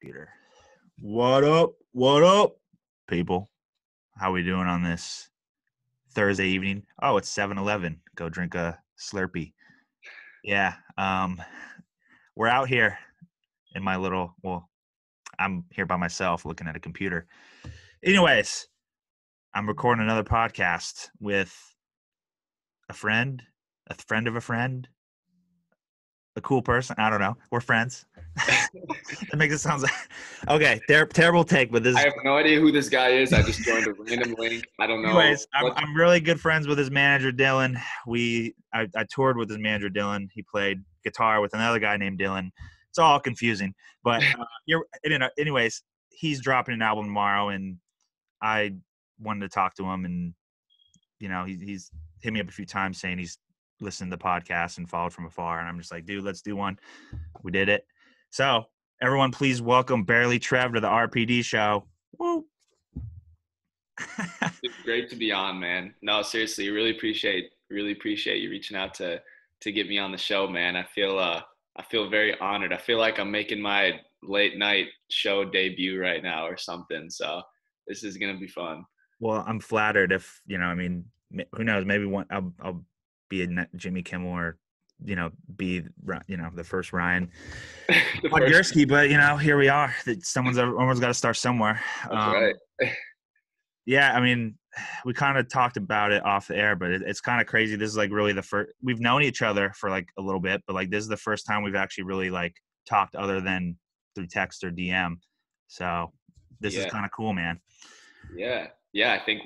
Computer. What up? What up, people? How we doing on this Thursday evening? Oh, it's 7-Eleven. Go drink a Slurpee. Yeah. We're out here in my little, well, I'm here by myself looking at a computer. Anyways, I'm recording another podcast with a friend of a friend, a cool person. I don't know. We're friends. That makes it sound like okay. Terrible take, but this. I have no idea who this guy is. I just joined a random link. I don't know. Anyways, I'm really good friends with his manager Dylan. I toured with his manager Dylan. He played guitar with another guy named Dylan. It's all confusing, but anyways, he's dropping an album tomorrow, and I wanted to talk to him, and he's hit me up a few times saying he's listened to the podcast and followed from afar, and I'm just like, dude, let's do one. We did it. So everyone, please welcome Barely Trev to the RPD Show. Woo! It's great to be on, man. No, seriously, really appreciate you reaching out to get me on the show, man. I feel very honored. I feel like I'm making my late night show debut right now or something. So this is gonna be fun. Well, I'm flattered. If who knows? Maybe I'll be a Jimmy Kimmel or be the first Ryan Podgorski, but here we are. Someone's got to start somewhere. That's right. Yeah, I mean, we kind of talked about it off the air, but it's kind of crazy. This is like really the first we've known each other for like a little bit, but like this is the first time we've actually really like talked other than through text or DM. So this is kind of cool, man. Yeah. I think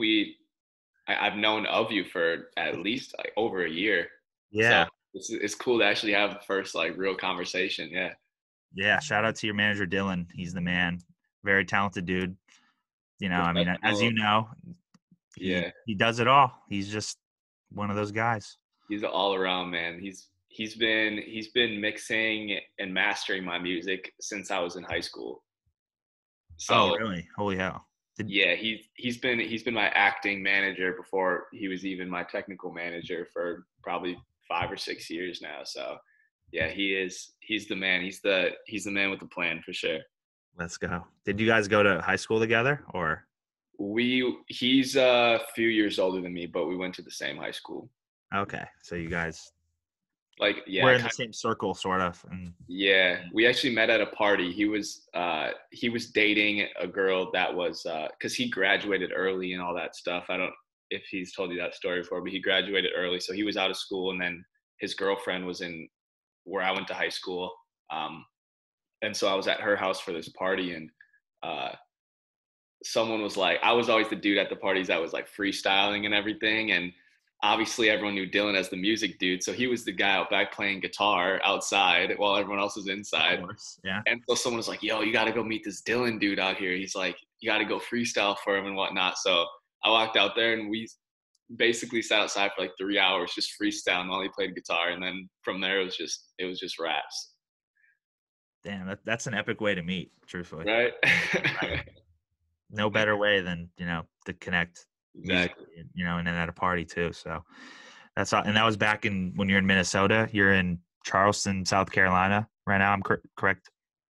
I've known of you for at least like over a year. Yeah. So it's cool to actually have the first like real conversation. Yeah. Yeah. Shout out to your manager, Dylan. He's the man. Very talented dude. I mean, as you know, he does it all. He's just one of those guys. He's an all around man. He's been mixing and mastering my music since I was in high school. So, really? Holy hell. He's been my acting manager before he was even my technical manager for probably 5 or 6 years now. So yeah, he's the man. He's the man with the plan for sure. Let's go. Did you guys go to high school together or? He's a few years older than me, but we went to the same high school. Okay. So you guys we're in the same circle sort of. And yeah, we actually met at a party. He was dating a girl that was cuz he graduated early and all that stuff. I don't if he's told you that story before, but he graduated early, so he was out of school, and then his girlfriend was in where I went to high school. And so I was at her house for this party, and someone was like, I was always the dude at the parties that was like freestyling and everything. And obviously everyone knew Dylan as the music dude. So he was the guy out back playing guitar outside while everyone else was inside. Of course, yeah. And so someone was like, yo, you got to go meet this Dylan dude out here. He's like, you got to go freestyle for him and whatnot. So I walked out there and we basically sat outside for like 3 hours, just freestyling while he played guitar. And then from there, it was just raps. Damn, that's an epic way to meet, truthfully. Right? No better way than, to connect. Exactly. Music, and then at a party too. So that's all. And that was back when you're in Minnesota. You're in Charleston, South Carolina right now. I'm correct.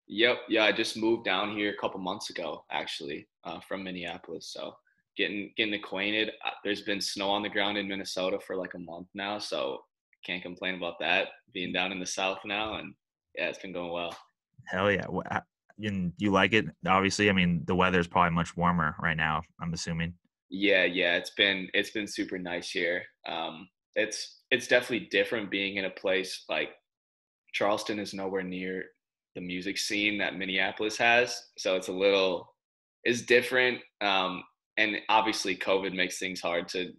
Yep. Yeah. I just moved down here a couple months ago, actually, from Minneapolis. So getting acquainted. There's been snow on the ground in Minnesota for like a month now. So can't complain about that being down in the South now. And yeah, it's been going well. Hell yeah. You like it? Obviously, I mean, the weather's probably much warmer right now, I'm assuming. Yeah. It's been super nice here. It's definitely different being in a place like Charleston is nowhere near the music scene that Minneapolis has. So it's different. And obviously COVID makes things hard to,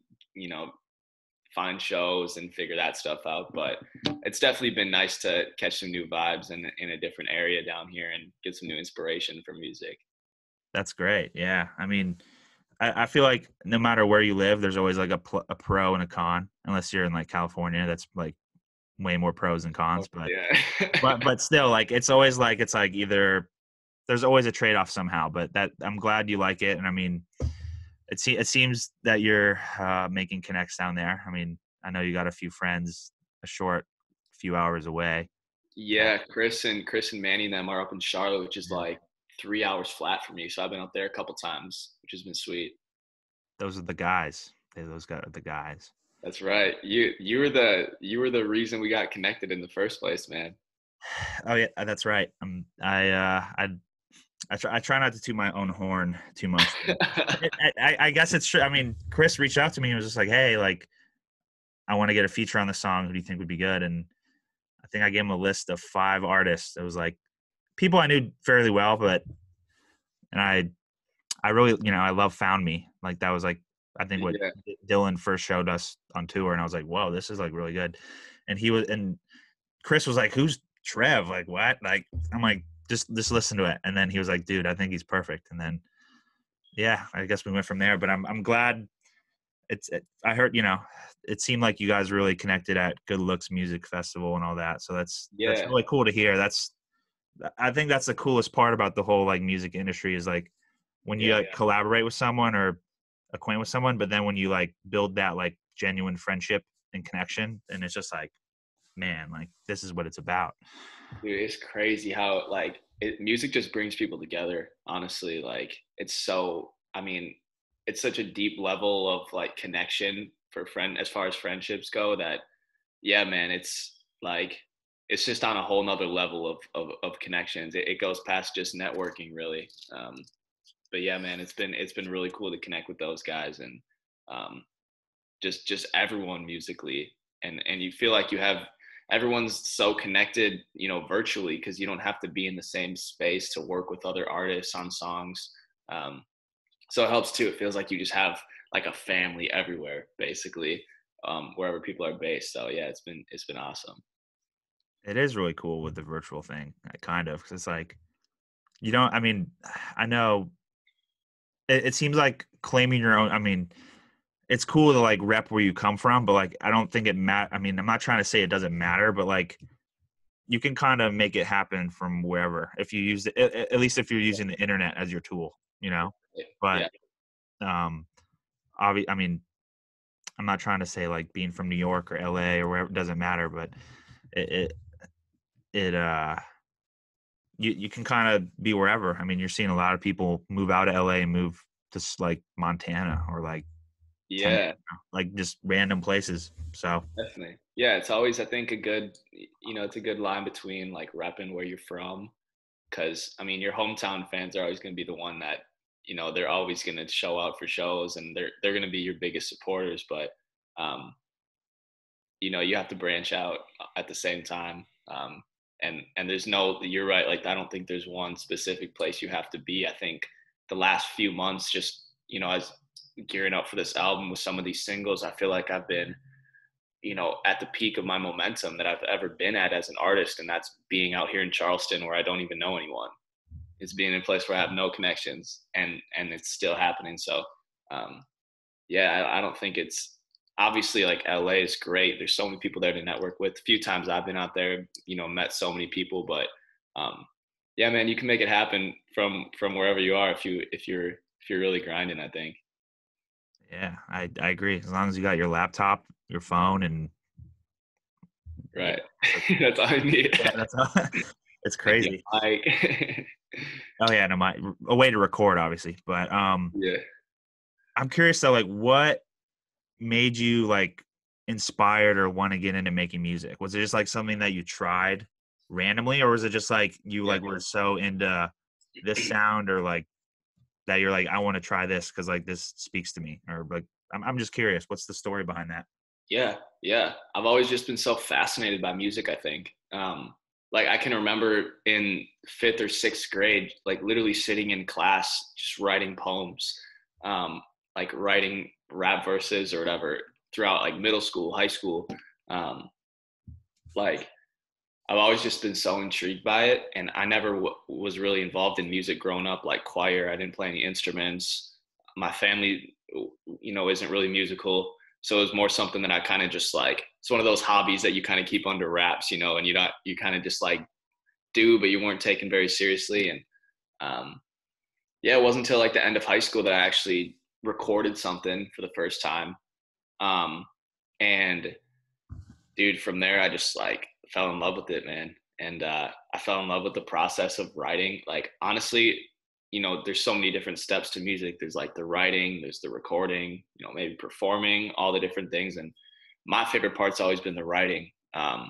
find shows and figure that stuff out. But it's definitely been nice to catch some new vibes in a different area down here and get some new inspiration for music. That's great. Yeah. I mean, I feel like no matter where you live, there's always like a pro and a con, unless you're in like California. That's like way more pros than cons, but yeah. but still, like it's like either there's always a trade-off somehow. But that I'm glad you like it, and I mean, it seems that you're making connects down there. I mean, I know you got a few friends a short few hours away. Yeah, Chris and Manny and them are up in Charlotte, which is like 3 hours flat for me. So I've been up there a couple times, which has been sweet. Those are the guys. Those guys are the guys. That's right. You were the reason we got connected in the first place, man. Oh yeah, that's right. I try not to toot my own horn too much. I guess it's true. I mean, Chris reached out to me and was just like, "Hey, like, I want to get a feature on the song. Who do you think would be good?" And I think I gave him a list of 5 artists. It was like people I knew fairly well, and I really, I love Found Me. Like that was like I think what Yeah, Dylan first showed us on tour, and I was like, "Whoa, this is like really good." And Chris was like, "Who's Trev? Like what?" Like I'm like, "Just listen to it." And then he was like, "Dude, I think he's perfect." And then yeah, I guess we went from there. But I'm glad I heard, it seemed like you guys really connected at Good Looks Music Festival and all that. So that's yeah, really cool to hear. I think that's the coolest part about the whole like music industry is like when you yeah. like collaborate with someone or acquaint with someone, but then when you like build that like genuine friendship and connection, and it's just like, man, like this is what it's about. Dude, it's crazy how like music just brings people together. Honestly, like it's so. I mean, it's such a deep level of like connection for friend as far as friendships go. That yeah, man, it's like it's just on a whole nother level of connections. It goes past just networking, really. But yeah, man, it's been really cool to connect with those guys and um, just everyone musically, and you feel like you have everyone's so connected, virtually because you don't have to be in the same space to work with other artists on songs. Um, so it helps too. It feels like you just have like a family everywhere, basically, wherever people are based. So yeah, it's been awesome. It is really cool with the virtual thing, kind of, because it's like you don't. I mean, I know it seems like claiming your own. I mean, it's cool to like rep where you come from, but like I don't think it I mean, I'm not trying to say it doesn't matter, but like you can kind of make it happen from wherever if you use it, at least if you're using the internet as your tool. But Yeah, um, I mean, I'm not trying to say like being from New York or LA or wherever, it doesn't matter, but it it, it you can kind of be wherever. I mean, you're seeing a lot of people move out of LA and move to like Montana or like Tennessee, yeah. like just random places. So Definitely. Yeah, it's always I think it's a good line between like repping where you're from, because I mean your hometown fans are always going to be the one that they're always going to show out for shows and they're going to be your biggest supporters, but um, you have to branch out at the same time. And there's no you're right, like I don't think there's one specific place you have to be. I think the last few months just as gearing up for this album with some of these singles, I feel like I've been at the peak of my momentum that I've ever been at as an artist. And that's being out here in Charleston where I don't even know anyone. It's being in a place where I have no connections and it's still happening. So, um, yeah, I don't think it's obviously like LA is great. There's so many people there to network with. A few times I've been out there, met so many people, but, yeah, man, you can make it happen from wherever you are if you're really grinding, I think. yeah, I agree. As long as you got your laptop, your phone, and yeah, Right. that's, That's all I need. yeah, that's all. It's Maybe crazy. a mic. Oh yeah, no, a way to record, obviously. But Yeah. I'm curious though, like what made you like inspired or want to get into making music? Was it just like something that you tried randomly, or was it just like you Yeah. like were so into this sound, or like that you're like I want to try this because like this speaks to me, or like I'm just curious. What's the story behind that? Yeah, yeah. I've always just been so fascinated by music, I think. Like I can remember in fifth or sixth grade, like literally sitting in class, just writing poems, like writing rap verses or whatever throughout like middle school, high school. Um, like I've always just been so intrigued by it. And I never was really involved in music growing up, like choir. I didn't play any instruments. My family, isn't really musical. So it was more something that I kind of just like, it's one of those hobbies that you kind of keep under wraps, and you kind of just like do, but you weren't taken very seriously. And yeah, it wasn't until like the end of high school that I actually recorded something for the first time. Um, and dude, from there, I just like fell in love with it, man. And I fell in love with the process of writing. Like, honestly, there's so many different steps to music. There's like the writing, there's the recording, maybe performing, all the different things. And my favorite part's always been the writing. I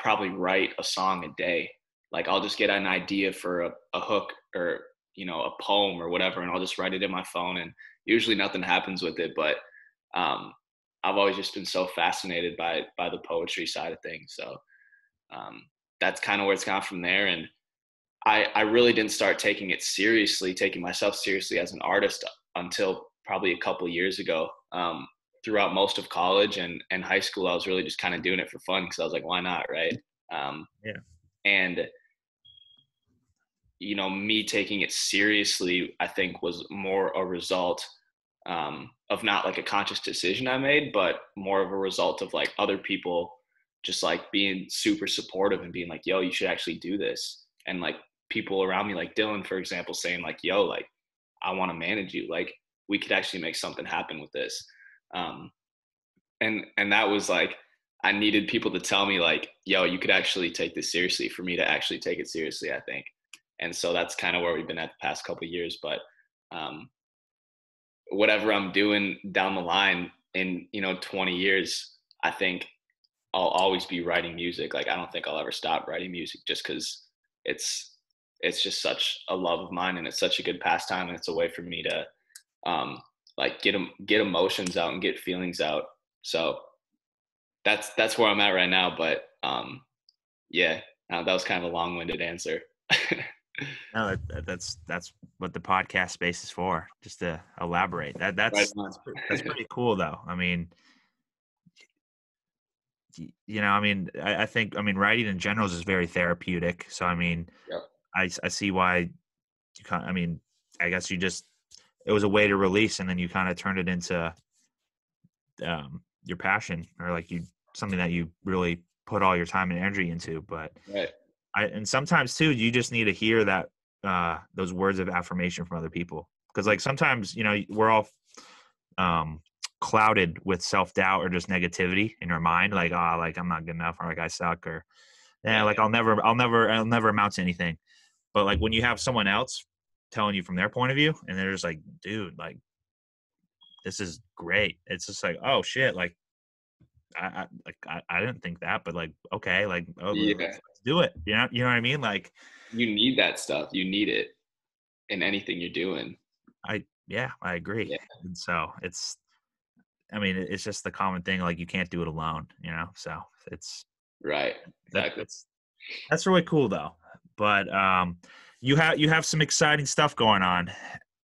probably write a song a day. Like, I'll just get an idea for a hook or, a poem or whatever, and I'll just write it in my phone, and usually nothing happens with it. But I've always just been so fascinated by the poetry side of things. So that's kind of where it's gone from there. And I really didn't start taking myself seriously as an artist until probably a couple of years ago. Throughout most of college and high school, I was really just kind of doing it for fun because I was like, why not, right? Yeah. And me taking it seriously, I think, was more a result of not like a conscious decision I made, but more of a result of like other people just like being super supportive and being like, yo, you should actually do this. And like people around me, like Dylan, for example, saying like, yo, like, I want to manage you. Like, we could actually make something happen with this. And that was like, I needed people to tell me like, yo, you could actually take this seriously, for me to actually take it seriously, I think. And so that's kind of where we've been at the past couple of years. But whatever I'm doing down the line in 20 years, I think I'll always be writing music. Like, I don't think I'll ever stop writing music, just because it's just such a love of mine, and it's such a good pastime, and it's a way for me to like get emotions out and get feelings out. So that's where I'm at right now. But yeah, that was kind of a long-winded answer. No, that's what the podcast space is for, just to elaborate. Right That's on. that's pretty cool, though. I mean, I mean, I think, I mean, writing in general is very therapeutic. So, I mean, Yep. I see why you kind. I mean, I guess it was a way to release, and then you kind of turned it into your passion, or like something that you really put all your time and energy into. But Right. and sometimes too, you just need to hear that those words of affirmation from other people, because like sometimes we're all clouded with self-doubt or just negativity in our mind, like, like I'm not good enough, or like I suck, or Yeah. like I'll never amount to anything. But like when you have someone else telling you from their point of view, and they're just like, dude, like, this is great, it's just like, oh shit, like I didn't think that, but like, okay, like, oh, Yeah. let's do it. You know what I mean? Like, You need that stuff. You need it in anything you're doing. yeah, I agree. Yeah. And so I mean, it's just the common thing. Like, you can't do it alone, So it's Right. that Exactly. that's really cool, though. But you have some exciting stuff going on.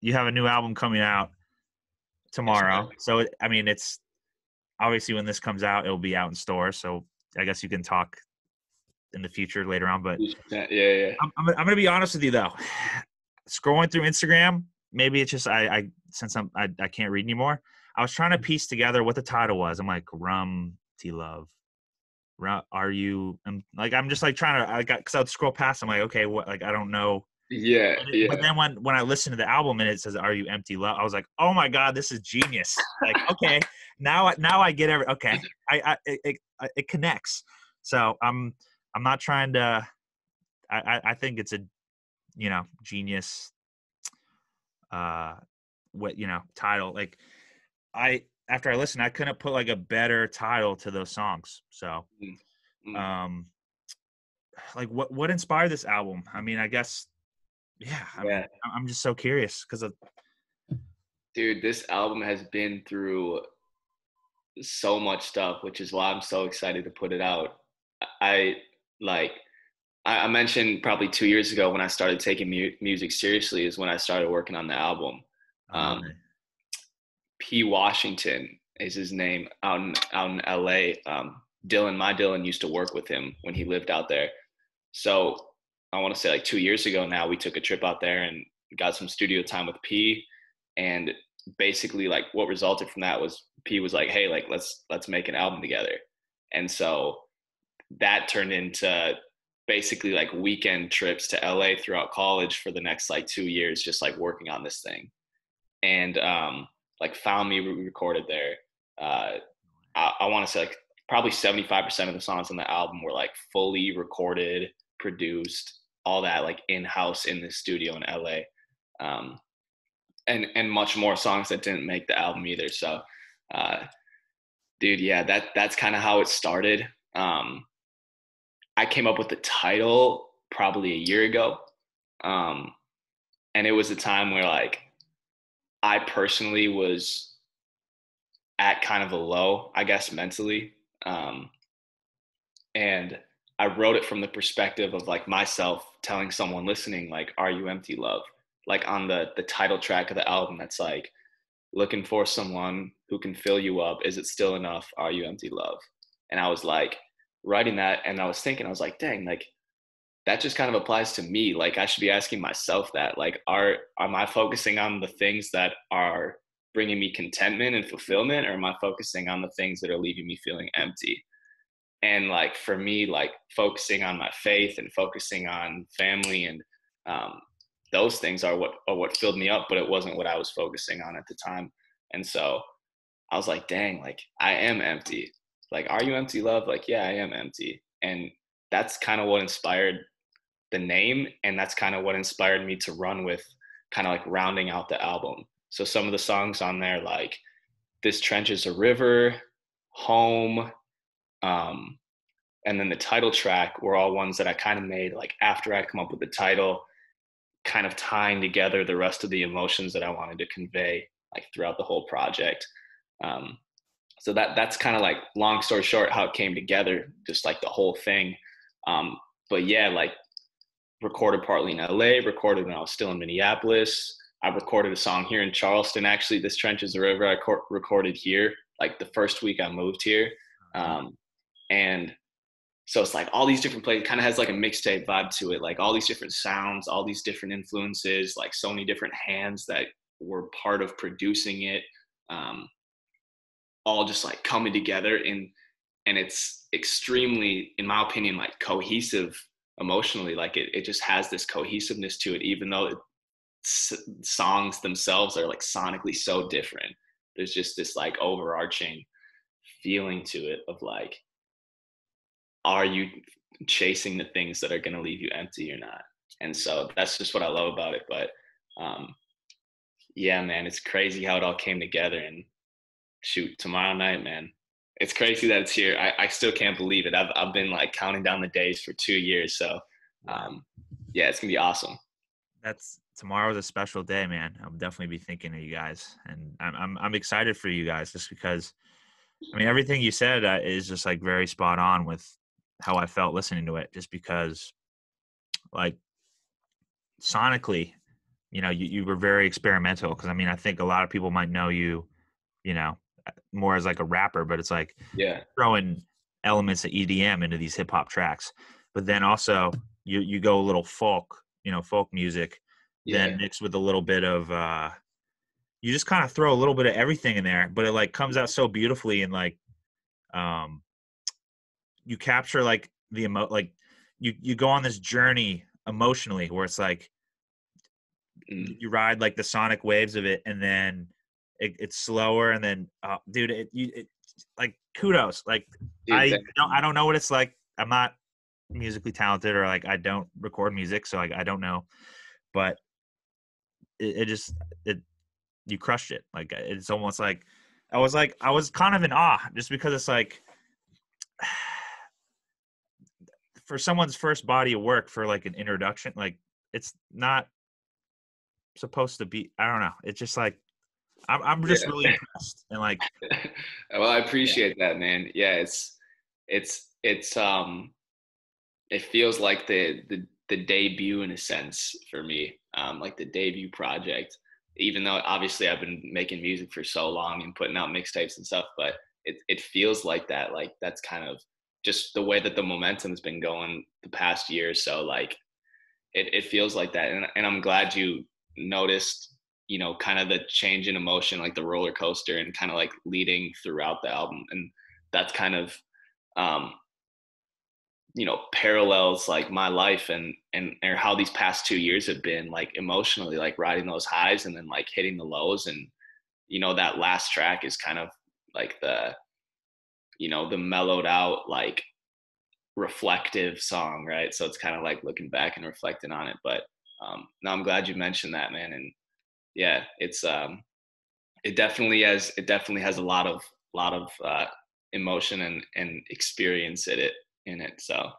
You have a new album coming out Yes, sir. tomorrow. So I mean, it's obviously, when this comes out, it'll be out in stores. So I guess you can talk in the future later on. But Yeah. Yeah. I'm gonna be honest with you, though. Scrolling through Instagram, maybe it's just I since I can't read anymore. I was trying to piece together what the title was. I'm like, RUMTLOVE. Are you? I'm just like trying to. Because I would scroll past. I'm like, okay, what? Like, I don't know. Yeah. But Yeah. then when I listened to the album and it says, "Are you empty love?" I was like, "Oh my god, this is genius!" Like, okay, now I get every. Okay, it connects. So I'm not trying to. I think it's a genius what title. Like, after I listened, I couldn't put like a better title to those songs. So Mm. Mm. um like, what inspired this album? I mean, I guess, yeah, I mean, Yeah. I'm just so curious because of. Dude, this album has been through so much stuff, which is why I'm so excited to put it out. I like I mentioned probably 2 years ago, when I started taking music seriously, is when I started working on the album. Um, Okay. P. Washington is his name, out in LA. My Dylan used to work with him when he lived out there. So I want to say like 2 years ago now, we took a trip out there and got some studio time with P. And basically, like, what resulted from that was P was like, hey, like, let's make an album together. And so that turned into basically like weekend trips to LA throughout college for the next like 2 years, just like working on this thing. And like Found Me, we recorded there. I want to say like probably 75% of the songs on the album were like fully recorded, produced, all that like in-house in the studio in LA. And much more songs that didn't make the album either. So dude, yeah, that's kind of how it started. I came up with the title probably a year ago. And it was a time where like I personally was at kind of a low, I guess, mentally. And I wrote it from the perspective of like myself telling someone listening, like, "Are you empty, love?" Like on the title track of the album, that's like, "Looking for someone who can fill you up. Is it still enough? Are you empty, love?" And I was like writing that, and I was thinking, I was like, dang, like that just kind of applies to me. Like I should be asking myself that, like, am I focusing on the things that are bringing me contentment and fulfillment, or am I focusing on the things that are leaving me feeling empty? And like for me, like focusing on my faith and focusing on family and those things are what filled me up, but it wasn't what I was focusing on at the time. And so I was like, dang, like I am empty. Like, are you empty, love? Like, yeah, I am empty. And that's kind of what inspired the name, and that's kind of what inspired me to run with kind of like rounding out the album. So some of the songs on there, like "This Trench is a River," "Home," um, and then the title track were all ones that I kind of made like after I come up with the title, kind of tying together the rest of the emotions that I wanted to convey like throughout the whole project. Um, so that's kind of like, long story short, how it came together, just like the whole thing. But yeah, like recorded partly in LA, recorded when I was still in Minneapolis. I recorded a song here in Charleston. Actually, "This Trench is a River" I recorded here, like the first week I moved here. And so it's like all these different places, kind of has like a mixtape vibe to it, like all these different sounds, all these different influences, like so many different hands that were part of producing it, all just like coming together. And it's extremely, in my opinion, like cohesive emotionally. Like it just has this cohesiveness to it, even though songs themselves are like sonically so different. There's just this like overarching feeling to it of like, are you chasing the things that are going to leave you empty or not? And so that's just what I love about it. But yeah, man, it's crazy how it all came together. And shoot, tomorrow night, man, it's crazy that it's here. I still can't believe it. I've been like counting down the days for 2 years. So yeah, it's gonna be awesome. Tomorrow's a special day, man. I'll definitely be thinking of you guys, and I'm excited for you guys, just because, I mean, everything you said is just like very spot on with how I felt listening to it. Just because, like, sonically, you were very experimental. Because I mean, I think a lot of people might know you, more as like a rapper, but it's like Yeah, throwing elements of EDM into these hip hop tracks, but then also you go a little folk, folk music, then yeah, mixed with a little bit of you just kind of throw a little bit of everything in there, but it like comes out so beautifully. And like um you capture like like you go on this journey emotionally where it's like mm, you ride like the sonic waves of it, and then it's slower, and then dude, it like, kudos. Like dude, I don't know what it's like. I'm not musically talented, or like I don't record music, so like I don't know, but it just it you crushed it. Like it's almost like I was kind of in awe, just because it's like, for someone's first body of work, for like an introduction, like it's not supposed to be, I don't know. It's just like I'm just really yeah. impressed, and like Well, I yeah. appreciate that, man. Yeah, it's it feels like the debut in a sense for me, like the debut project. Even though obviously I've been making music for so long and putting out mixtapes and stuff, but it feels like that. Like that's kind of just the way that the momentum's been going the past year or so. Like it feels like that, and I'm glad you noticed, kind of the change in emotion, like the roller coaster, and kind of like leading throughout the album. And that's kind of um parallels like my life and or how these past 2 years have been, like emotionally, like riding those highs and then like hitting the lows. And that last track is kind of like the mellowed out, like reflective song, right? So it's kind of like looking back and reflecting on it. But no, I'm glad you mentioned that, man. And yeah, it definitely has a lot of emotion and experience in it. So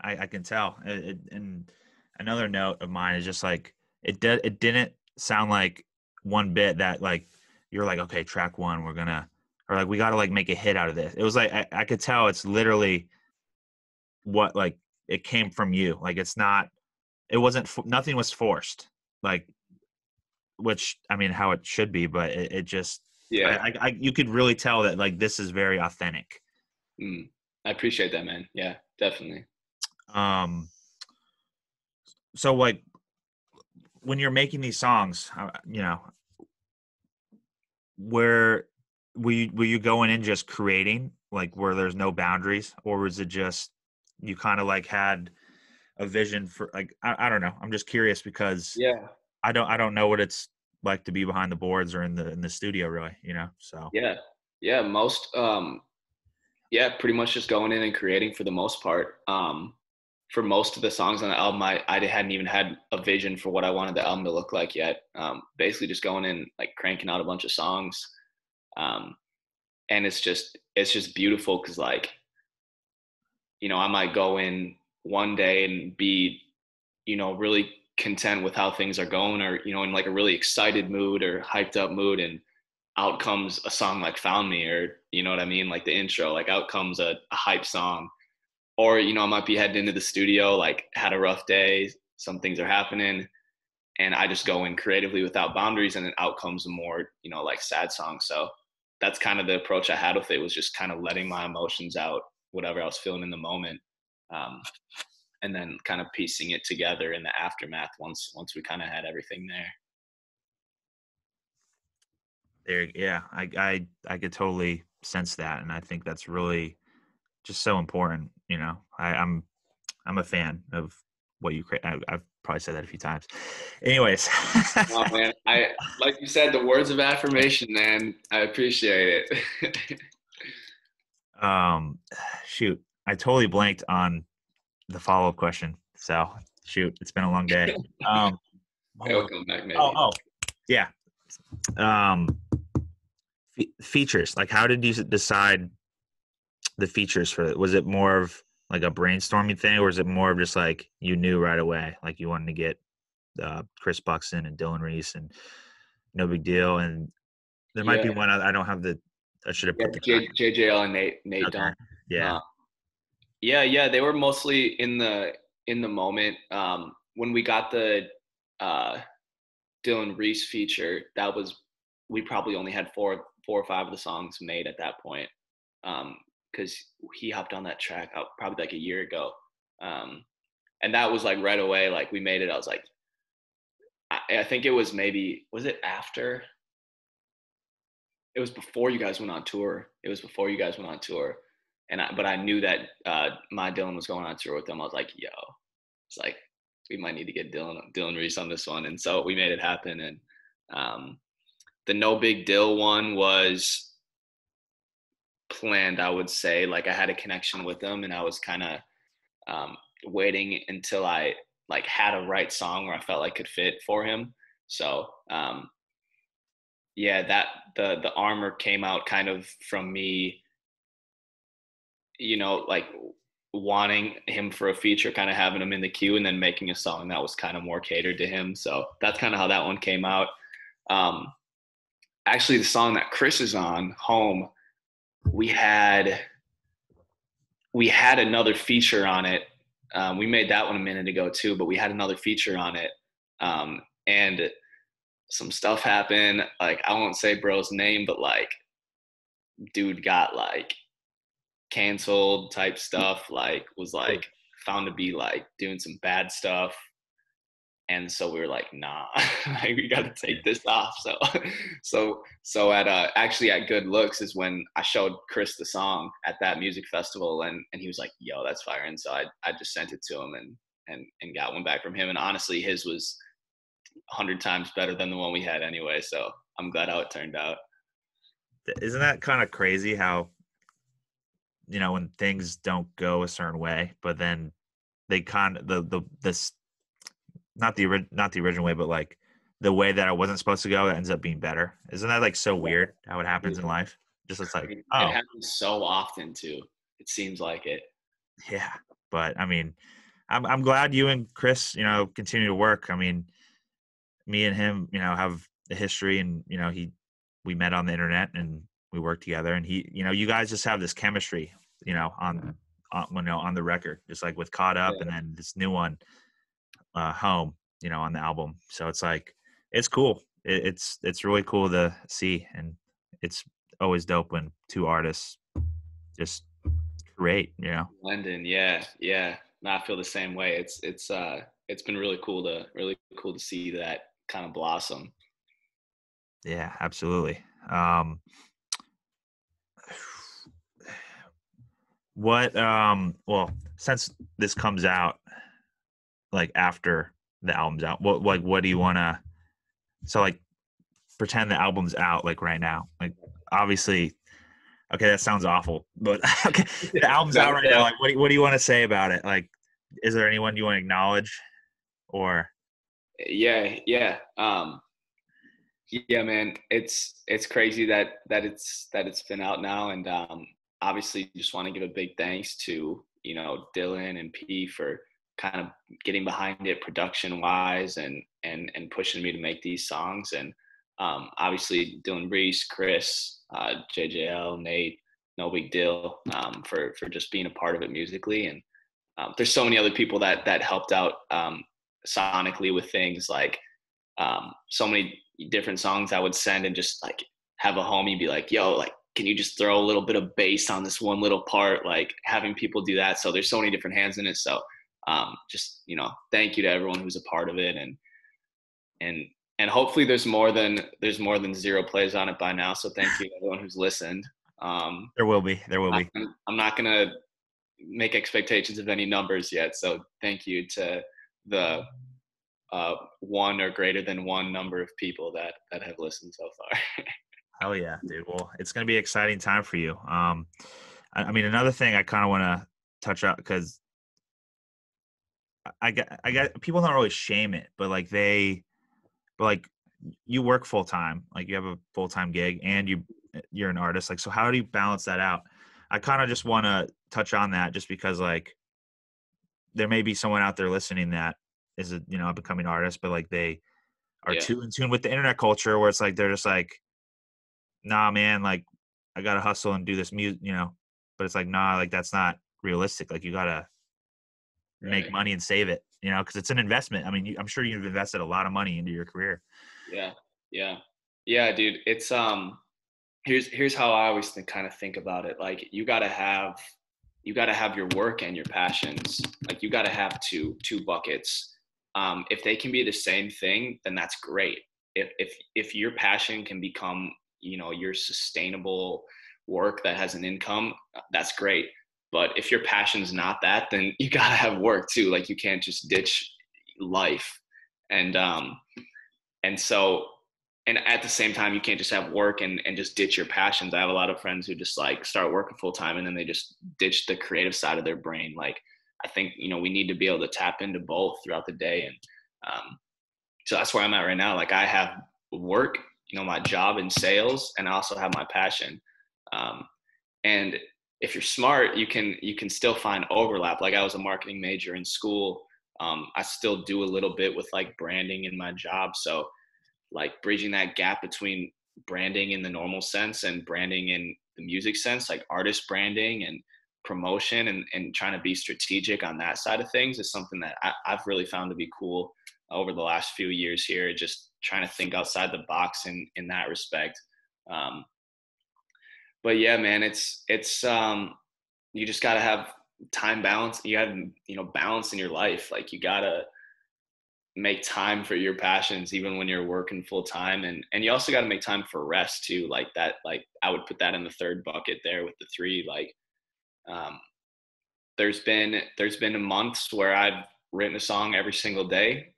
I can tell. And another note of mine is just like it didn't sound like one bit that like you're like, okay, track one, we're gonna, or like we gotta like make a hit out of this. It was like I could tell it's literally what like it came from you. Like it's not, it wasn't, nothing was forced. Like, which I mean, how it should be, but it just, yeah, you could really tell that like this is very authentic. I appreciate that, man. Yeah, definitely. Um, so like when you're making these songs, where were you going in just creating like where there's no boundaries, or was it just you kind of like had a vision for like I don't know. I'm just curious because Yeah, I don't know what it's like to be behind the boards or in the studio really, so yeah, yeah. Yeah, pretty much just going in and creating for the most part. For most of the songs on the album, I hadn't even had a vision for what I wanted the album to look like yet. Basically, just going in like cranking out a bunch of songs, um, and it's just beautiful because like I might go in one day and be really content with how things are going, or in like a really excited mood or hyped up mood, and out comes a song like Found Me, or you know what I mean, like the intro, like out comes a hype song. Or I might be heading into the studio, like had a rough day, some things are happening, and I just go in creatively without boundaries, and then out comes a more like sad song. So that's kind of the approach I had with it, was just kind of letting my emotions out, whatever I was feeling in the moment, um, and then kind of piecing it together in the aftermath once we kind of had everything there. there, yeah, I could totally sense that, and I think that's really just so important. I'm a fan of what you create. I've probably said that a few times. Anyways, Oh man, I like you said, the words of affirmation, man. I appreciate it. um, shoot, I totally blanked on the follow up question. So shoot, it's been a long day. Um, what It'll was? come back Oh, maybe. oh, yeah. Um, features. Like, how did you decide the features for it? Was it more of like a brainstorming thing, or was it more of just like you knew right away, like you wanted to get Chris Buxton and Dylan Reese and no big deal, and there might Yeah, be one I don't have the. I should have yeah. put the track. JJL and Nate Okay. Dunn. Yeah. Uh, yeah, yeah. They were mostly in the moment. When we got the uh, Dylan Reese feature, that was, we probably only had four or five of the songs made at that point, because he hopped on that track out probably like a year ago, and that was like right away. Like we made it. I was like, I think it was, maybe was it after? It was before you guys went on tour. It was before you guys went on tour, but I knew that my Dylan was going on tour with them. I was like, yo, it's like we might need to get Dylan Reese on this one, and so we made it happen. And um, the No Big Deal one was planned, I would say. Like I had a connection with him, and I was kind of waiting until I like had a right song where I felt like could fit for him. So yeah, that the armor came out kind of from me, like wanting him for a feature, kind of having him in the queue, and then making a song that was kind of more catered to him. So that's kind of how that one came out. Um, Actually, the song that Chris is on, Home, we had another feature on it. We made that one a minute ago too, but we had another feature on it, and some stuff happened. Like I won't say bro's name, but like dude got like canceled type stuff. Like was like found to be like doing some bad stuff. And so we were like, nah, like, we got to take this off. So at actually at Good Looks is when I showed Chris the song at that music festival, and he was like, yo, that's fire. And so I just sent it to him, and got one back from him. And honestly, his was 100 times better than the one we had anyway. So I'm glad how it turned out. Isn't that kind of crazy how when things don't go a certain way, but then they kind of this not the original way, but like the way that it wasn't supposed to go, it ends up being better. Isn't that like so weird how it happens in life? Just it's like, It oh happens so often too. It seems like it. yeah, but I mean, I'm glad you and Chris, continue to work. I mean, me and him, have a history, and we met on the internet and we worked together, and you guys just have this chemistry, on the record, just like with Caught Up, Yeah. and then this new one, Home, on the album. So it's like it's cool. It's really cool to see, and it's always dope when two artists just create. London, yeah, yeah. No, I feel the same way. It's been really cool to see that kind of blossom. Yeah, absolutely. Um, well, since this comes out like after the album's out, what do you want to, so like pretend the album's out like right now, like obviously, okay, that sounds awful, but okay, the album's out right now, like what do you want to say about it? Like, is there anyone you want to acknowledge, or Yeah, yeah. Yeah, man, it's crazy that it's been out now, and obviously just want to give a big thanks to Dylan and P for kind of getting behind it production wise, and pushing me to make these songs, and obviously Dylan Reese, Chris, JJL, Nate, no big deal, for just being a part of it musically, and there's so many other people that helped out sonically with things like so many different songs I would send and just like have a homie be like, yo, like, can you just throw a little bit of bass on this one little part? Like having people do that. So there's so many different hands in it. So just, thank you to everyone who's a part of it. And, and hopefully there's more than 0 plays on it by now. So thank you to everyone who's listened. there will be. I'm not going to make expectations of any numbers yet. So thank you to the one or greater than one number of people that have listened so far. Hell yeah, dude. Well, it's gonna be an exciting time for you. I mean, another thing I kind of want to touch up, because I got people don't really shame it, but like you work full time, like you have a full time gig, and you're an artist. Like, so how do you balance that out? I kind of just want to touch on that, just because like there may be someone out there listening that is a becoming artist, but like they are Yeah, too in tune with the internet culture, where it's like they're just like, nah, man, like I gotta hustle and do this music. But it's like, nah, like that's not realistic. Like you gotta make right. money and save it, because it's an investment. I mean, I'm sure you've invested a lot of money into your career. Yeah, yeah, yeah, dude. It's here's how I always kind of think about it. Like you gotta have your work and your passions. Like you gotta have two buckets. If they can be the same thing, then that's great. If your passion can become your sustainable work that has an income, that's great. But if your passion's not that, then you gotta have work too. Like you can't just ditch life. And um and so and at the same time, you can't just have work and just ditch your passions. I have a lot of friends who just like start working full time and then they just ditch the creative side of their brain. Like I think we need to be able to tap into both throughout the day, and so that's where I'm at right now. Like I have work, my job in sales, and I also have my passion. Um, and if you're smart, you can still find overlap. Like I was a marketing major in school. I still do a little bit with like branding in my job. So like bridging that gap between branding in the normal sense and branding in the music sense, like artist branding and promotion, and trying to be strategic on that side of things is something that I've really found to be cool over the last few years here, just trying to think outside the box in that respect. Um, but yeah, man, it's you just got to have time balance. You have, balance in your life. Like you got to make time for your passions even when you're working full time, and you also got to make time for rest too. Like that, like I would put that in the third bucket there with the three. Like um there's been months where I've written a song every single day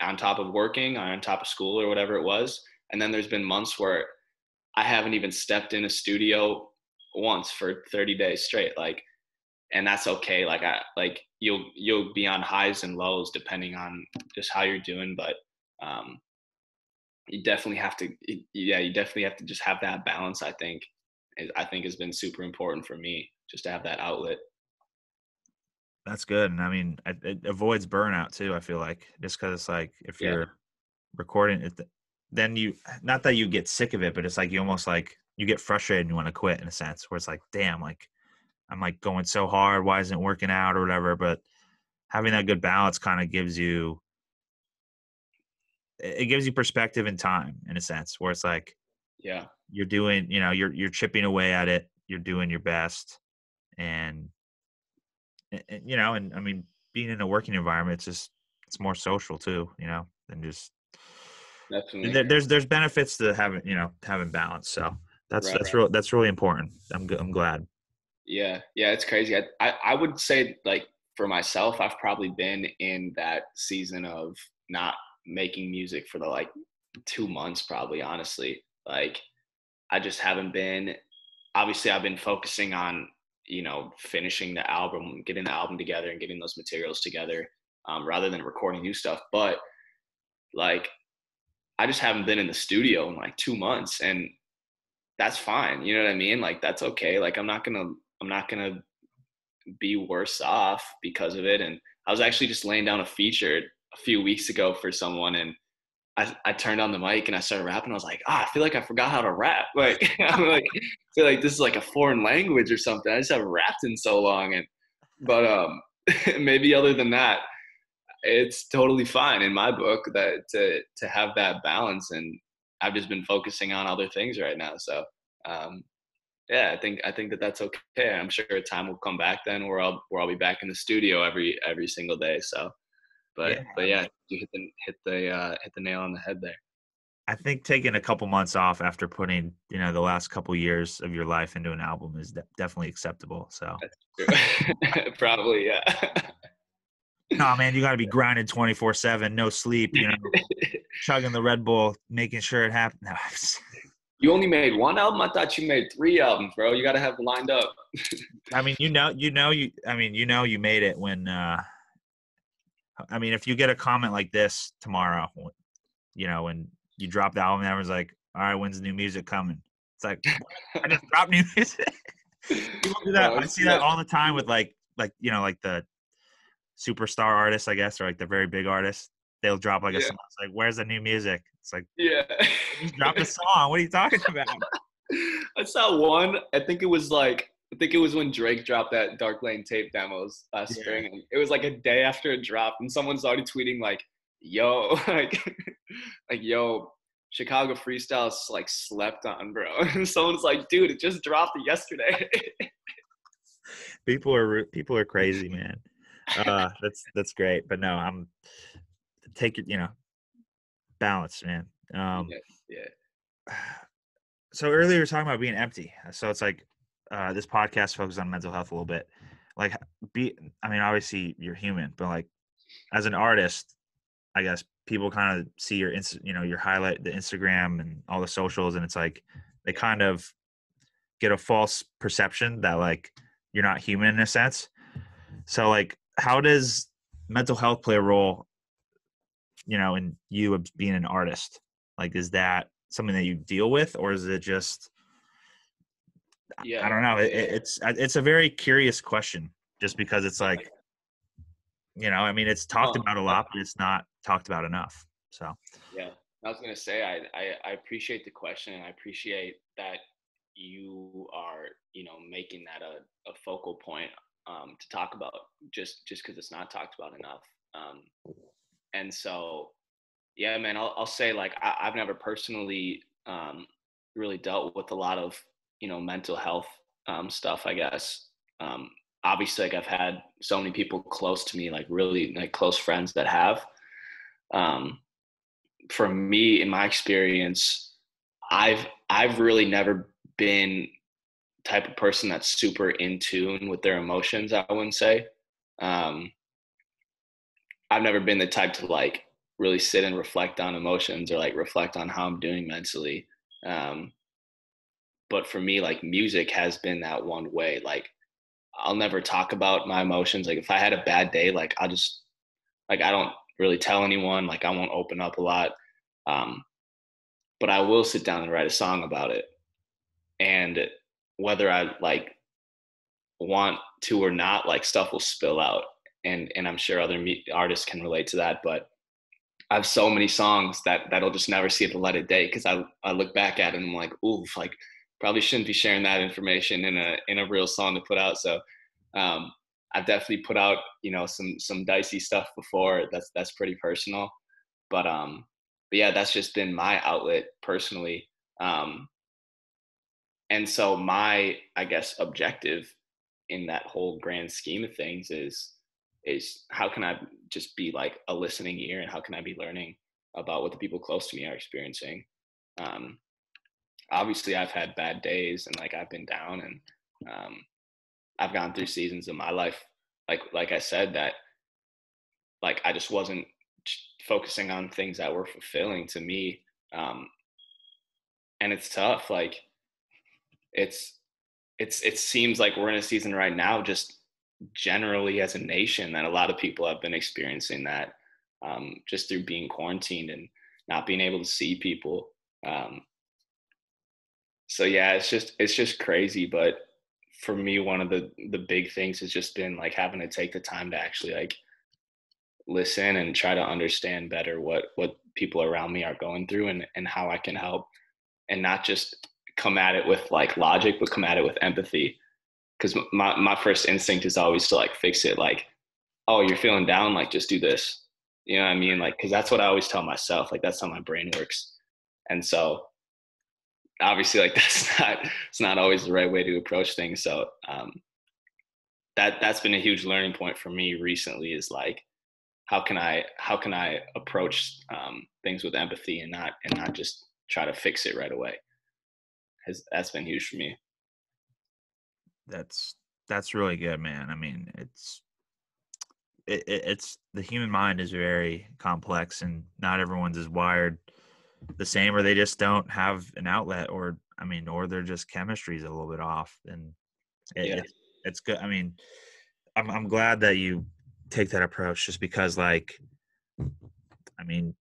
on top of working, on top of school or whatever it was, and then there's been months where I haven't even stepped in a studio once for 30 days straight. Like, and that's okay. Like you'll be on highs and lows depending on just how you're doing. But um, you definitely have to, you definitely have to just have that balance. I think has been super important for me just to have that outlet. That's good, and I mean, it avoids burnout too, I feel like, just because it's like if Yeah. you're recording it, then you not that you get sick of it, but it's like you almost like you get frustrated and you wanna quit in a sense where it's like, "Damn, like, I'm, like, going so hard, why isn't it working out?" or whatever, but having that good balance kinda gives you it gives you perspective and time in a sense where it's like Yeah. you're doing you're chipping away at it, you're doing your best, and and I mean, being in a working environment, it's more social too, than just Definitely. there's benefits to having balance. So that's Right. that's real that's really important. I'm glad. Yeah. Yeah. It's crazy. I would say, like, for myself, I've probably been in that season of not making music for the like 2 months, probably, honestly. Like, I just haven't been, obviously, I've been focusing on, finishing the album, getting the album together and getting those materials together, rather than recording new stuff. But like, I just haven't been in the studio in like 2 months, and that's fine. You know what I mean? Like, that's okay. Like, I'm not gonna be worse off because of it. And I was actually just laying down a feature a few weeks ago for someone, and I turned on the mic and I started rapping. I was like, I feel like I forgot how to rap. Like, I'm like, I feel like this is like a foreign language or something. I just haven't rapped in so long. But maybe other than that, it's totally fine in my book that to have that balance. And I've just been focusing on other things right now. So, um, yeah, I think that that's okay. I'm sure a time will come back then where I'll be back in the studio every single day. So, Yeah, but yeah, you hit the nail on the head there. I think taking a couple months off after putting the last couple years of your life into an album is definitely acceptable. So That's true. Probably, yeah. no, man, you got to be grinding 24/7, no sleep. Chugging the Red Bull, making sure it happens. No, You only made one album? I thought you made 3 albums, bro. You got to have it lined up. I mean, you made it when. I mean, if you get a comment like this tomorrow, when you drop the album, everyone's like, "All right, when's the new music coming?" It's like, what? I just dropped new music. People do that. Bro, I see that all the time with like the superstar artists, I guess, or like the very big artists. They'll drop like a yeah, song. It's like, "Where's the new music?" It's like, yeah. "I just dropped a song. What are you talking about?" I saw one. I think it was when Drake dropped that Dark Lane tape demos last Yeah. spring. And it was like a day after it dropped, and someone's already tweeting like, "Yo, like yo, Chicago freestyle's like slept on, bro." And someone's like, "Dude, it just dropped yesterday." People are crazy, man. That's great, but no, I'm take it, balance, man. Yeah, yeah, So earlier you were talking about being empty. So it's like this podcast focuses on mental health a little bit. Like I mean, obviously you're human, but like as an artist, I guess people kind of see your highlight, the Instagram and all the socials, and it's like they kind of get a false perception that like you're not human in a sense. So like, how does mental health play a role, in you being an artist? Like, is that something that you deal with, or is it just I yeah, don't know. yeah. It's a very curious question, just because it's like I mean, it's talked No, about a lot, but it's not talked about enough. So yeah. I was gonna say I appreciate the question, and I appreciate that you are making that a focal point, to talk about, just because it's not talked about enough. Um, and so, yeah, man, I'll say, like, I've never personally, really dealt with a lot of mental health, stuff, I guess. Um, Obviously, like, I've had so many people close to me, like really like close friends that have. Um, for me, in my experience, I've really never been type of person that's super in tune with their emotions. I wouldn't say. Um, I've never been the type to like really sit and reflect on emotions or like reflect on how I'm doing mentally. Um, but for me, like music has been that one way. Like I'll never talk about my emotions. Like if I had a bad day, like I'll just like I don't really tell anyone. Like I won't open up a lot. Um, but I will sit down and write a song about it. And whether I like want to or not, like stuff will spill out. And I'm sure other artists can relate to that. But I have so many songs that'll just never see the light of day because I look back at it and I'm like, oof, like probably shouldn't be sharing that information in a real song to put out. So um, I've definitely put out, you know, some dicey stuff before. That's pretty personal, but yeah, that's just been my outlet personally. Um, and so my, I guess, objective in that whole grand scheme of things is how can I just be like a listening ear, and how can I be learning about what the people close to me are experiencing. Um, Obviously, I've had bad days and like I've been down, and I've gone through seasons of my life, like I said, that like I just wasn't focusing on things that were fulfilling to me, um, and it's tough. Like it's it seems like we're in a season right now, just generally as a nation, that a lot of people have been experiencing that, just through being quarantined and not being able to see people. Um, so yeah, it's just crazy. But for me, one of the big things has just been like having to take the time to actually like listen and try to understand better what people around me are going through, and how I can help, and not just come at it with like logic, but come at it with empathy. Because my first instinct is always to like fix it, like, oh, you're feeling down, like just do this, you know what I mean, like, because that's what I always tell myself, like that's how my brain works. And so obviously like it's not always the right way to approach things. So that's been a huge learning point for me recently, is like how can I approach things with empathy, and not just try to fix it right away. That's been huge for me. That's that's really good, man. I mean, it's the human mind is very complex, and not everyone's is wired the same, or they just don't have an outlet, or I mean, or they're just chemistry's a little bit off, and Yeah. it's good. I mean, I'm glad that you take that approach, just because, like, I mean,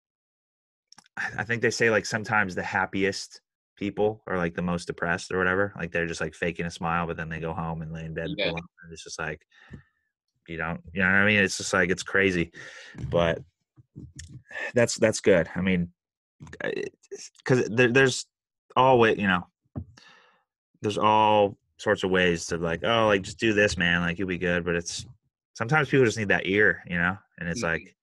I think they say like sometimes the happiest people are like the most depressed or whatever. Like they're just like faking a smile, but then they go home and lay in bed Yeah. alone. And it's just like you know what I mean? It's just like it's crazy, but that's good. I mean, because there's always, you know, there's all sorts of ways to like, oh, like just do this, man, like you'll be good. But it's sometimes people just need that ear, you know, and it's Mhm. like,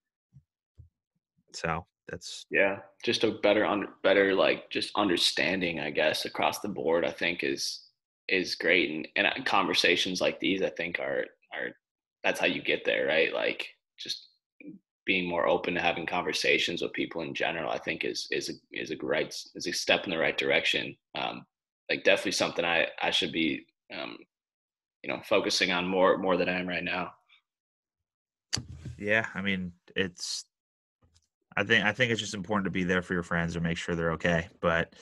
so that's Yeah, just a better like just understanding, I guess, across the board, I think is great. And conversations like these, I think, are that's how you get there, right? Like just being more open to having conversations with people in general, I think is a step in the right direction. Like definitely something I should be, focusing on more than I am right now. yeah. I mean, I think it's just important to be there for your friends or make sure they're okay. But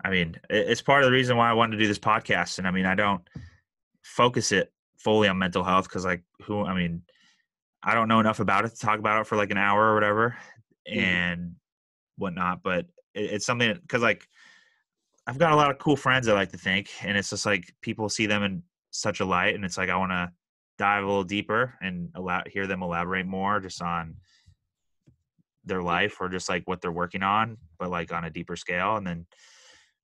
I mean, it's part of the reason why I wanted to do this podcast. And I mean, I don't focus it fully on mental health because, like, I mean, I don't know enough about it to talk about it for like an hour or whatever Mhm. and whatnot. But it's something because, like, I've got a lot of cool friends, I like to think. And it's just like people see them in such a light. And it's like I want to dive a little deeper and hear them elaborate more just on their Yeah. life or just like what they're working on, but like on a deeper scale. And then,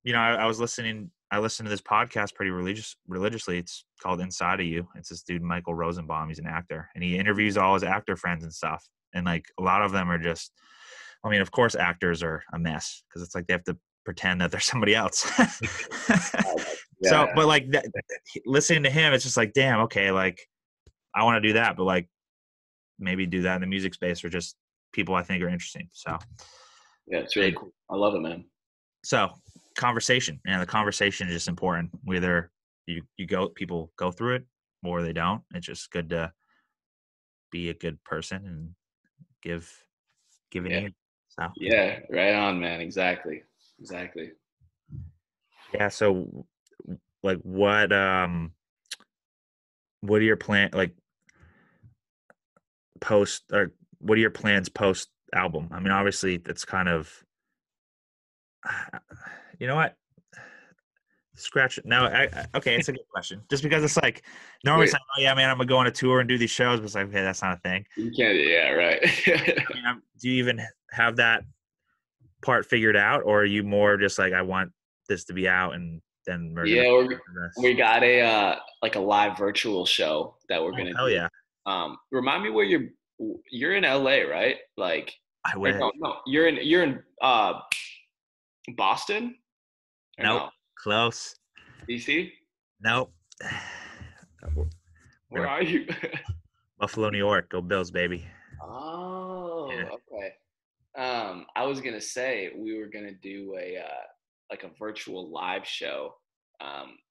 you know, I listened to this podcast pretty religiously. It's called Inside of You. It's this dude, Michael Rosenbaum. He's an actor and he interviews all his actor friends and stuff. And like a lot of them are just, I mean, of course actors are a mess because it's like they have to pretend that they're somebody else. So, Yeah. but like that, listening to him, it's just like, damn, okay. Like I want to do that, but like maybe do that in the music space or just people I think are interesting. So, Yeah, it's really cool. I love it, man. So conversation, and the conversation is just important. Whether people go through it or they don't. It's just good to be a good person and give an Yeah. ear. So Yeah, right on, man. Exactly. Exactly. yeah. So like what are your post or what are your plans post album? I mean, obviously that's kind of, you know what? Scratch it. No, okay, it's a good question. Just because it's like normally it's Wait, like, oh yeah, man, I'm gonna go on a tour and do these shows, but it's like, okay, that's not a thing. you can't. Yeah, right. I mean, do you even have that part figured out, or are you more just like, I want this to be out and then we're gonna Yeah, do the we rest? got a like a live virtual show that we're Oh gonna hell do. yeah, Remind me where you're in LA, right? Like, I or wish. no, you're in Boston or Nope, no? close. DC? Nope. Where We're are you? Buffalo, New York. Go Bills, baby. Yeah. Oh, okay. I was gonna say we were gonna do a like a virtual live show.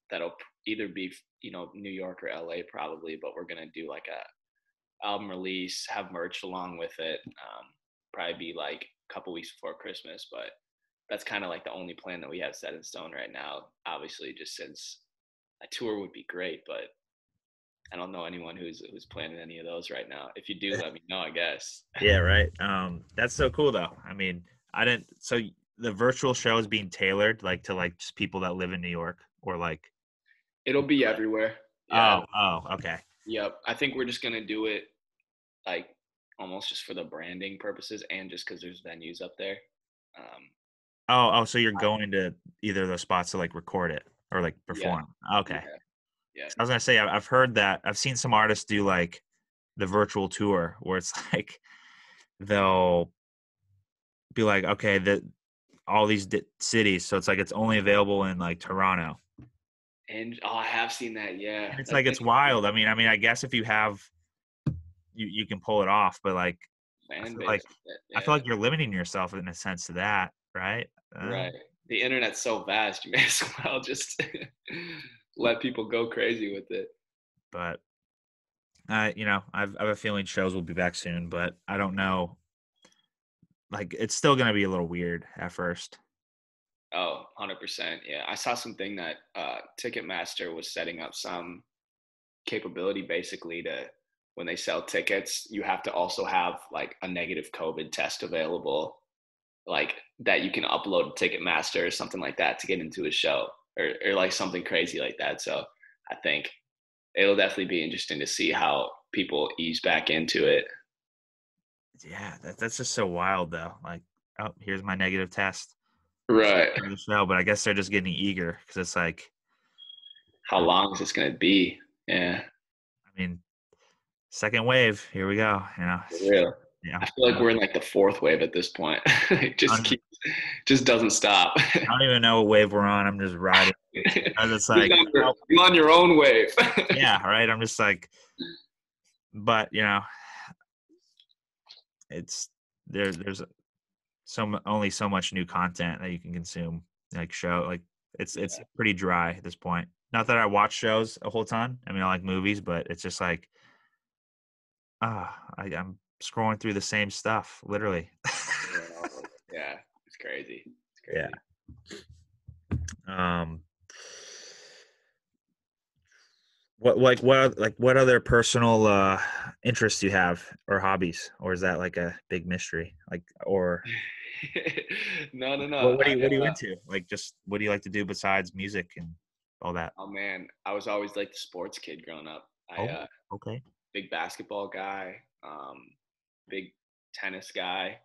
That'll either be New York or LA probably, but we're gonna do like a album release, have merch along with it. Probably be like a couple weeks before Christmas, but that's kind of like the only plan that we have set in stone right now. Obviously, just since a tour would be great, but I don't know anyone who's planning any of those right now. If you do, let me know, I guess. Yeah, right. That's so cool though. I mean, I didn't. So the virtual show is being tailored like to like just people that live in New York or like. It'll be everywhere. Yeah. Oh, okay. Yep. I think we're just gonna do it like almost just for the branding purposes and just because there's venues up there. Um, Oh. So you're going to either of those spots to like record it or like yeah. perform. Okay. Yeah. Yeah. 'Cause I was gonna say I've heard that I've seen some artists do like the virtual tour where it's like they'll be like, okay, that all these cities, so it's like it's only available in like Toronto. And oh, I have seen that. Yeah. And it's That's like it's interesting. wild. I guess if you have you can pull it off, but like I Fan feel like base. I feel Yeah. like you're limiting yourself in a sense to that, right? Right. The internet's so vast, you may as well just let people go crazy with it. But I have a feeling shows will be back soon, but I don't know. Like, it's still gonna be a little weird at first. Oh, 100%. Yeah. I saw something that Ticketmaster was setting up some capability basically to when they sell tickets, you have to also have like a negative COVID test available, like that you can upload to Ticketmaster or something like that to get into a show or like something crazy like that. So I think it'll definitely be interesting to see how people ease back into it. Yeah, that's just so wild though. Like, oh, here's my negative test Right. for the show, but I guess they're just getting eager because it's like, How long is this going to be? Yeah. I mean, second wave, here we go. For real. Yeah. I feel like we're in like the fourth wave at this point. It I just don't, even, keeps, just doesn't stop. I don't even know what wave we're on. I'm just riding. And it's like, oh, You're on your own wave. yeah, right. I'm just like, but it's there's only so much new content that you can consume, like show like it's Yeah. pretty dry at this point. Not that I watch shows a whole ton. I mean, I like movies, but it's just like I'm scrolling through the same stuff, literally. Yeah, it's crazy. It's Yeah. crazy. Um. What other personal interests do you have or hobbies, or is that like a big mystery? Like, or No, no, no. what are you into? Like, just what do you like to do besides music and all that? Oh man, I was always like the sports kid growing up. I Oh, okay. big basketball guy, big tennis guy.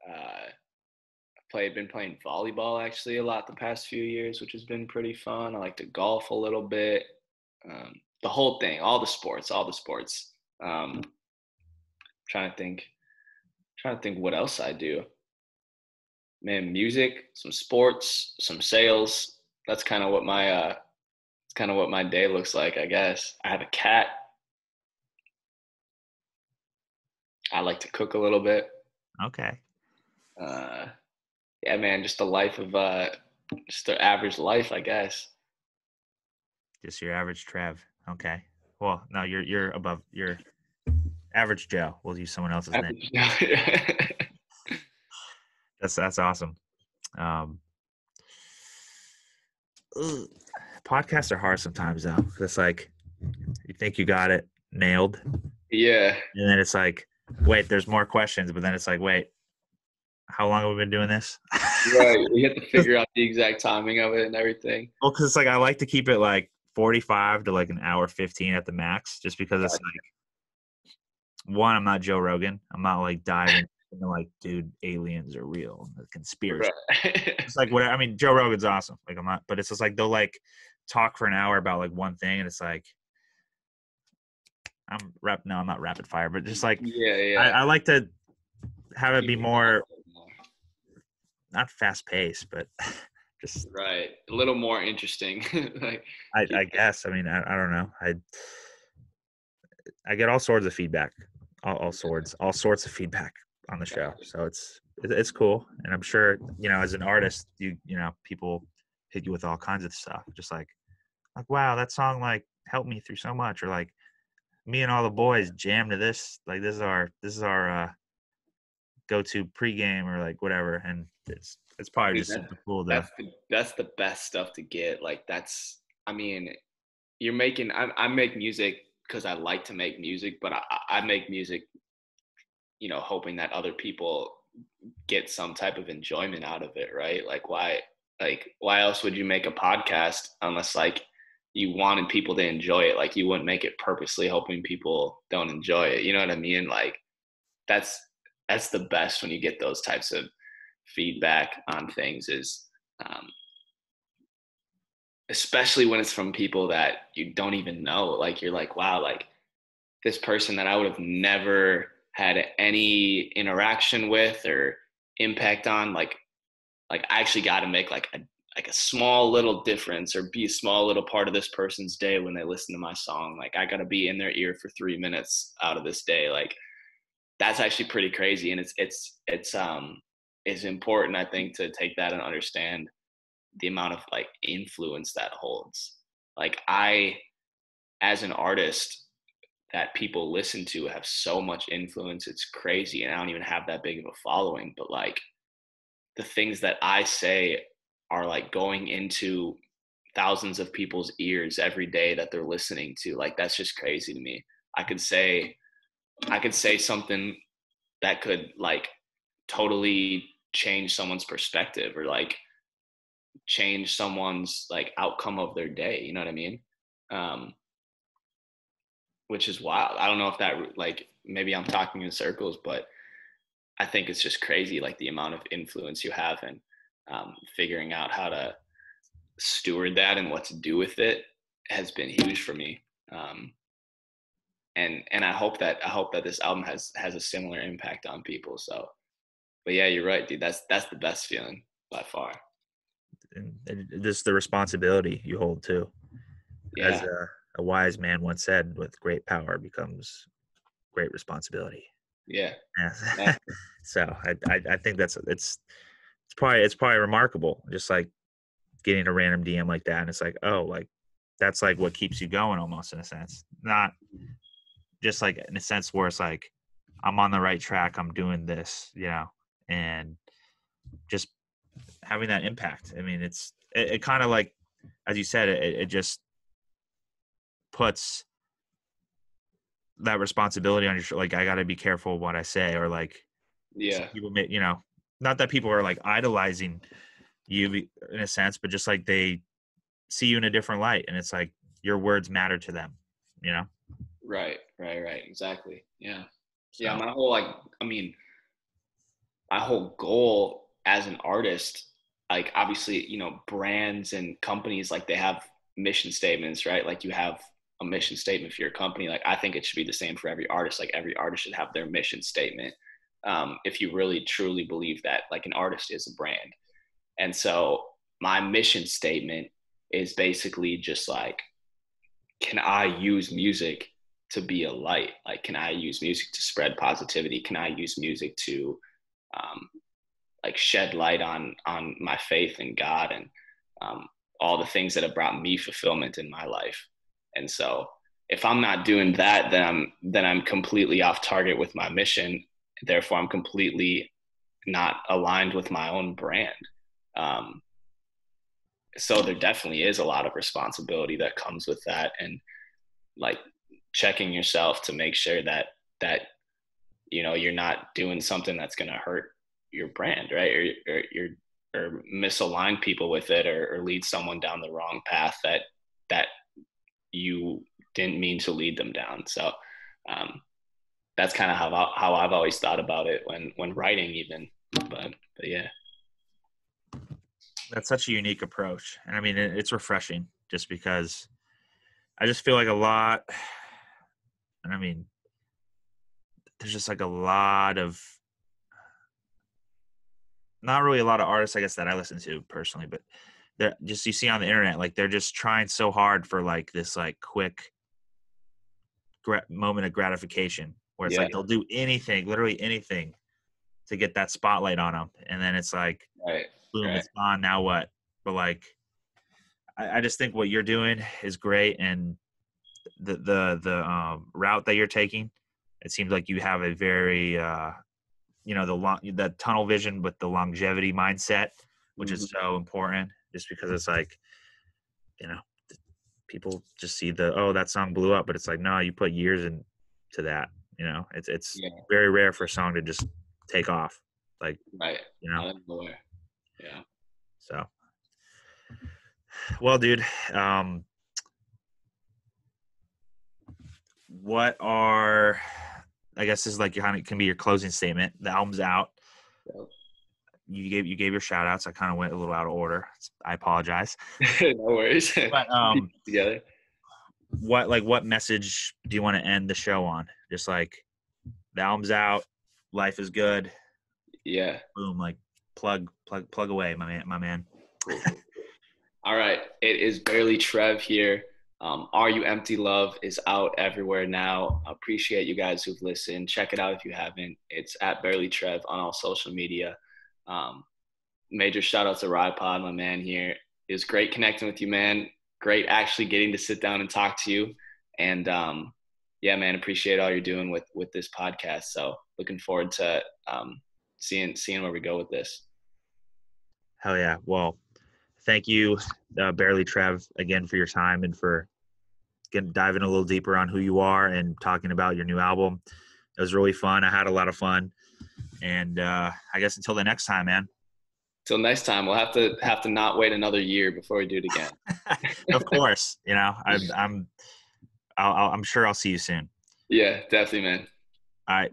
Uh, been playing volleyball actually a lot the past few years, which has been pretty fun. I like to golf a little bit. The whole thing, all the sports, all the sports. Trying to think, trying to think what else I do. Man, music, some sports, some sales. That's kind of what my it's kind of what my day looks like, I guess. I have a cat. I like to cook a little bit. Okay. Uh, yeah, man, just the life of just the average life, I guess. Just your average Trev. Okay. Well, no, you're above your average Joe. We'll use someone else's name. Average, That's awesome. Um, ugh. podcasts are hard sometimes though. It's like you think you got it nailed, Yeah. and then it's like, wait, there's more questions, but then it's like, wait, how long have we been doing this? Right. You have to figure out the exact timing of it and everything. Well, because it's like I like to keep it like 45 to like an hour 15 at the max, just because it's like, one, I'm not Joe Rogan. I'm not like diving into like, dude, aliens are real, the conspiracy. Right. It's like whatever. I mean, Joe Rogan's awesome. Like I'm not, but it's just like they'll like talk for an hour about like one thing, and it's like No, I'm not rapid fire, but just like Yeah. I like to have it be Keep it more more. not fast paced, but just Right. A little more interesting. Like, I guess. I mean, I don't know. I get all sorts of feedback, all sorts of feedback on the show. So it's cool, and I'm sure as an artist, people hit you with all kinds of stuff, just like wow, that song like helped me through so much, or like me and all the boys jam to this, like this is our go-to pregame or like whatever, and it's probably just super cool to that's the best stuff to get. Like I mean, I make music because I like to make music, but I make music, hoping that other people get some type of enjoyment out of it, right? Why else would you make a podcast unless like you wanted people to enjoy it? Like you wouldn't make it purposely hoping people don't enjoy it. You know what I mean? Like that's the best when you get those types of feedback on things is especially when it's from people that you don't even know. Like you're like, wow, like this person that I would have never had any interaction with or impact on, like I actually got to make like a small little difference or be a small little part of this person's day when they listen to my song. Like I got to be in their ear for 3 minutes out of this day. Like that's actually pretty crazy. And it's important, I think, to take that and understand the amount of like influence that holds. Like as an artist that people listen to have so much influence. It's crazy. And I don't even have that big of a following, but like the things that I say are like going into thousands of people's ears every day that they're listening to. Like that's just crazy to me. I could say something that could like totally change someone's perspective or like change someone's like outcome of their day. You know what I mean? Which is wild. I don't know if that like maybe I'm talking in circles, but I think it's just crazy, like the amount of influence you have and figuring out how to steward that and what to do with it has been huge for me. And I hope that this album has a similar impact on people. So, but yeah, you're right, dude. That's the best feeling by far. and just the responsibility you hold too. Yeah. As a wise man once said, with great power becomes great responsibility. Yeah. Yeah. So I think it's probably remarkable, just like getting a random DM like that, and it's like, oh, like that's like what keeps you going almost, in a sense. Not just like in a sense where it's like I'm on the right track, I'm doing this, and just having that impact. I mean, it kind of like, as you said, it just puts that responsibility on your like I got to be careful what I say, or like Yeah. people may, not that people are like idolizing you in a sense, but just like they see you in a different light, and it's like your words matter to them, Right. Exactly. Yeah. Yeah. So My whole goal as an artist, like obviously, brands and companies, like they have mission statements, right? Like you have a mission statement for your company. Like I think it should be the same for every artist. Like every artist should have their mission statement. If you really truly believe that like an artist is a brand. And so my mission statement is basically just like, can I use music to be a light? Like, can I use music to spread positivity? Can I use music to um, like shed light on my faith in God and all the things that have brought me fulfillment in my life? And so if I'm not doing that, then I'm completely off target with my mission. Therefore, I'm completely not aligned with my own brand. Um, so there definitely is a lot of responsibility that comes with that, and like checking yourself to make sure that you're not doing something that's going to hurt your brand, right? Or misalign people with it, or lead someone down the wrong path that you didn't mean to lead them down. So that's kind of how I've always thought about it when writing, even. But yeah. That's such a unique approach, and I mean it's refreshing just because I just feel like a lot, and I mean there's just like a lot of, not really a lot of artists, I guess, that I listen to personally, but they're just, you see on the internet, like they're just trying so hard for like this like quick moment of gratification where it's Yeah. like they'll do anything, literally anything, to get that spotlight on them, and then it's like, Right. boom, Right. it's gone. Now what? But like, I just think what you're doing is great, and the route that you're taking, it seems like you have a very the tunnel vision with the longevity mindset, which is so important, just because it's like, you know, people just see that song blew up, but it's like, no, you put years into that. It's Yeah. very rare for a song to just take off, like, Right. Out of nowhere. Yeah. So, well, dude, what are, I guess this is like kind of can be your closing statement. The album's out. Yep. You gave your shout outs. I kind of went a little out of order. I apologize. No worries. But together. what message do you want to end the show on? Just like, the album's out, life is good. Yeah. Boom, like plug away, my man. Cool. All right. It is Barely Trev here. RUMTLOVE is out everywhere now. I appreciate you guys who've listened. Check it out if you haven't. It's at Barely Trev on all social media. Major shout out to Rypod, my man here. It was great connecting with you, man. Great actually getting to sit down and talk to you. And yeah, man, appreciate all you're doing with this podcast. So looking forward to seeing where we go with this. Hell yeah. Well, thank you, Barely Trev, again, for your time and for diving a little deeper on who you are and talking about your new album. It was really fun. I had a lot of fun. And I guess until the next time, man. Till next time, we'll have to not wait another year before we do it again. Of course, I'm sure I'll see you soon. Yeah, definitely, man. All right.